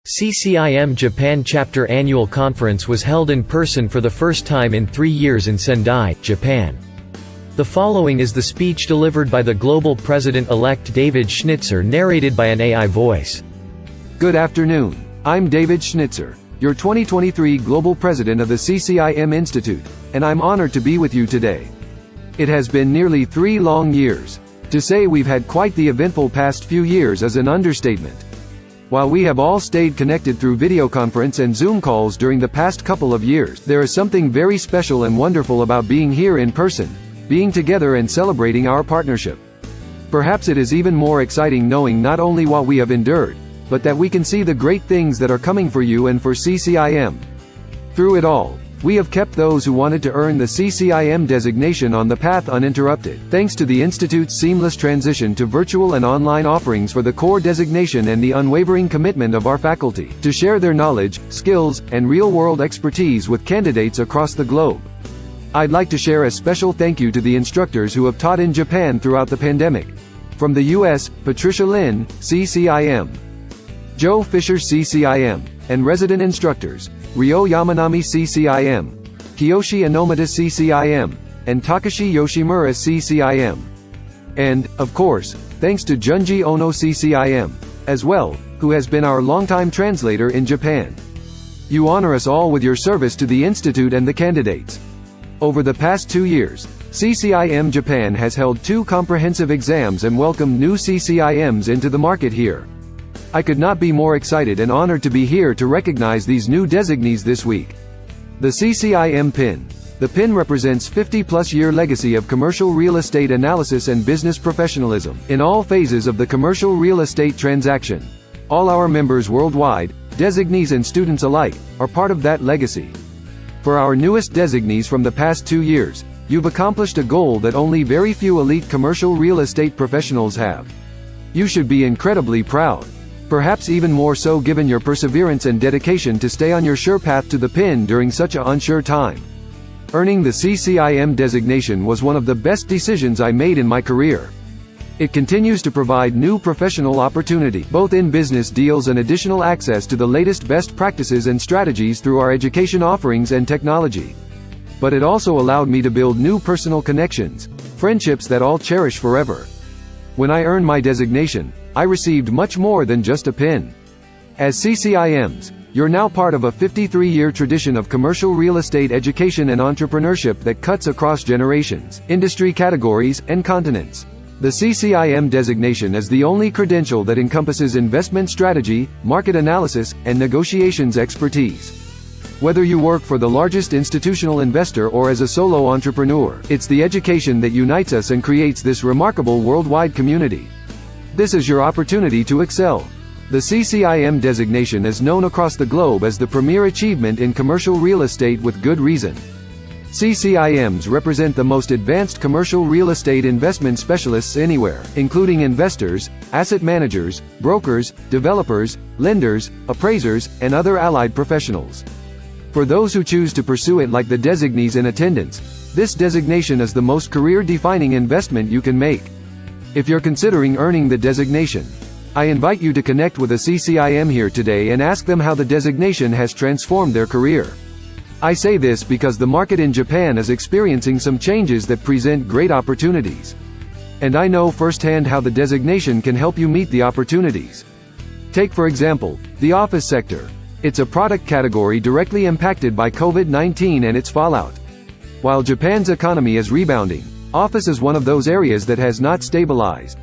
Ccim Japan Chapter Annual Conference was held in person for the first time in 3 years in Sendai, Japan. The following is the speech delivered by the Global President-elect David Schnitzer, narrated by an AI voice. Good afternoon. I'm David Schnitzer, your 2023 Global President of the Ccim Institute, and I'm honored to be with you today. It has been nearly 3 long years. To say we've had quite the eventful past few years is an understatement. While we have all stayed connected through video conference and Zoom calls during the past couple of years, there is something very special and wonderful about being here in person, being together and celebrating our partnership. Perhaps it is even more exciting knowing not only what we have endured, but that we can see the great things that are coming for you and for Ccim. Through it all, we have kept those who wanted to earn the Ccim designation on the path uninterrupted, thanks to the Institute's seamless transition to virtual and online offerings for the core designation and the unwavering commitment of our faculty to share their knowledge, skills, and real-world expertise with candidates across the globe. I'd like to share a special thank you to the instructors who have taught in Japan throughout the pandemic. From the U.S., Patricia Lin, Ccim, Joe Fisher Ccim, and resident instructors, Ryo Yamanami Ccim, Kiyoshi Inomata Ccim, and Takashi Yoshimura Ccim. And, of course, thanks to Junji Ono Ccim, as well, who has been our longtime translator in Japan. You honor us all with your service to the Institute and the candidates. Over the past 2 years, Ccim Japan has held 2 comprehensive exams and welcomed new Ccim's into the market here. I could not be more excited and honored to be here to recognize these new designees this week. The Ccim pin. The pin represents 50-plus year legacy of commercial real estate analysis and business professionalism in all phases of the commercial real estate transaction. All our members worldwide, designees and students alike, are part of that legacy. For our newest designees from the past 2 years, you've accomplished a goal that only very few elite commercial real estate professionals have. You should be incredibly proud. Perhaps even more so given your perseverance and dedication to stay on your sure path to the pin during such an unsure time. Earning the Ccim designation was one of the best decisions I made in my career. It continues to provide new professional opportunity, both in business deals and additional access to the latest best practices and strategies through our education offerings and technology. But it also allowed me to build new personal connections, friendships that I'll cherish forever. When I earned my designation, I received much more than just a pin. As Ccim's, you're now part of a 53-year tradition of commercial real estate education and entrepreneurship that cuts across generations, industry categories, and continents. The Ccim designation is the only credential that encompasses investment strategy, market analysis, and negotiations expertise. Whether you work for the largest institutional investor or as a solo entrepreneur, it's the education that unites us and creates this remarkable worldwide community. This is your opportunity to excel. The Ccim designation is known across the globe as the premier achievement in commercial real estate with good reason. Ccim's represent the most advanced commercial real estate investment specialists anywhere, including investors, asset managers, brokers, developers, lenders, appraisers, and other allied professionals. For those who choose to pursue it like the designees in attendance, this designation is the most career-defining investment you can make. If you're considering earning the designation, I invite you to connect with a Ccim here today and ask them how the designation has transformed their career. I say this because the market in Japan is experiencing some changes that present great opportunities. And I know firsthand how the designation can help you meet the opportunities. Take for example, the office sector. It's a product category directly impacted by COVID-19 and its fallout. While Japan's economy is rebounding, office is one of those areas that has not stabilized.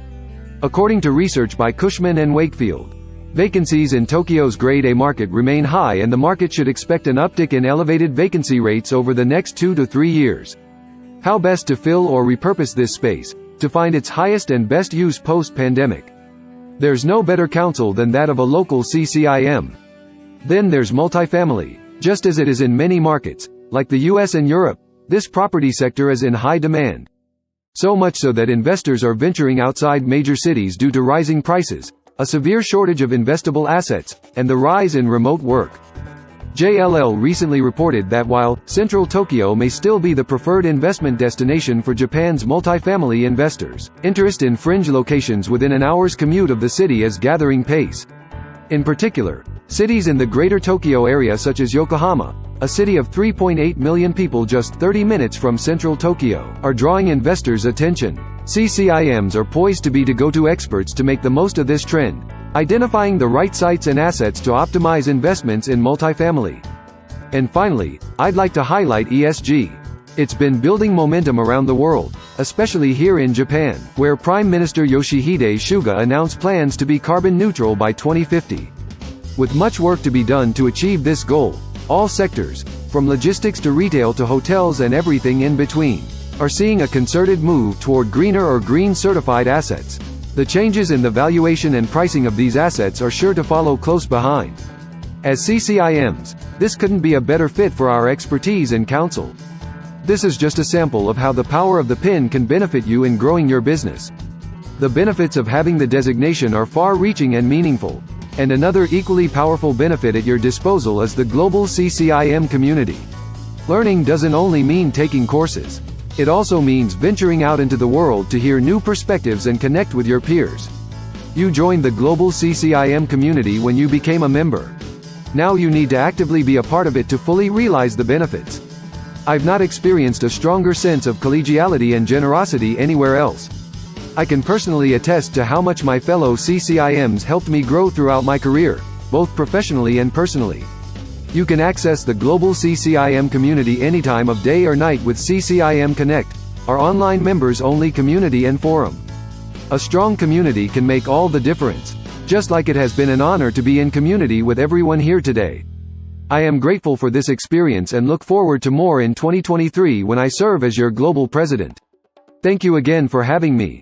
According to research by Cushman & Wakefield, vacancies in Tokyo's Grade A market remain high and the market should expect an uptick in elevated vacancy rates over the next 2 to 3 years. How best to fill or repurpose this space, to find its highest and best use post-pandemic? There's no better counsel than that of a local Ccim. Then there's multifamily. Just as it is in many markets, like the US and Europe, this property sector is in high demand. So much so that investors are venturing outside major cities due to rising prices, a severe shortage of investable assets, and the rise in remote work. JLL recently reported that while central Tokyo may still be the preferred investment destination for Japan's multifamily investors, interest in fringe locations within an hour's commute of the city is gathering pace. In particular, cities in the greater Tokyo area such as Yokohama, a city of 3.8 million people just 30 minutes from central Tokyo, are drawing investors' attention. CCIMs are poised to be go-to experts to make the most of this trend, identifying the right sites and assets to optimize investments in multifamily. And finally, I'd like to highlight ESG. It's been building momentum around the world, especially here in Japan, where Prime Minister Yoshihide Suga announced plans to be carbon neutral by 2050. With much work to be done to achieve this goal, all sectors, from logistics to retail to hotels and everything in between, are seeing a concerted move toward greener or green certified assets. The changes in the valuation and pricing of these assets are sure to follow close behind. As CCIMs, this couldn't be a better fit for our expertise and counsel. This is just a sample of how the power of the PIN can benefit you in growing your business. The benefits of having the designation are far-reaching and meaningful. And another equally powerful benefit at your disposal is the global CCIM community. Learning doesn't only mean taking courses. It also means venturing out into the world to hear new perspectives and connect with your peers. You joined the global CCIM community when you became a member. Now you need to actively be a part of it to fully realize the benefits. I've not experienced a stronger sense of collegiality and generosity anywhere else. I can personally attest to how much my fellow CCIMs helped me grow throughout my career, both professionally and personally. You can access the global CCIM community any time of day or night with CCIM Connect, our online members-only community and forum. A strong community can make all the difference, just like it has been an honor to be in community with everyone here today. I am grateful for this experience and look forward to more in 2023 when I serve as your global president. Thank you again for having me.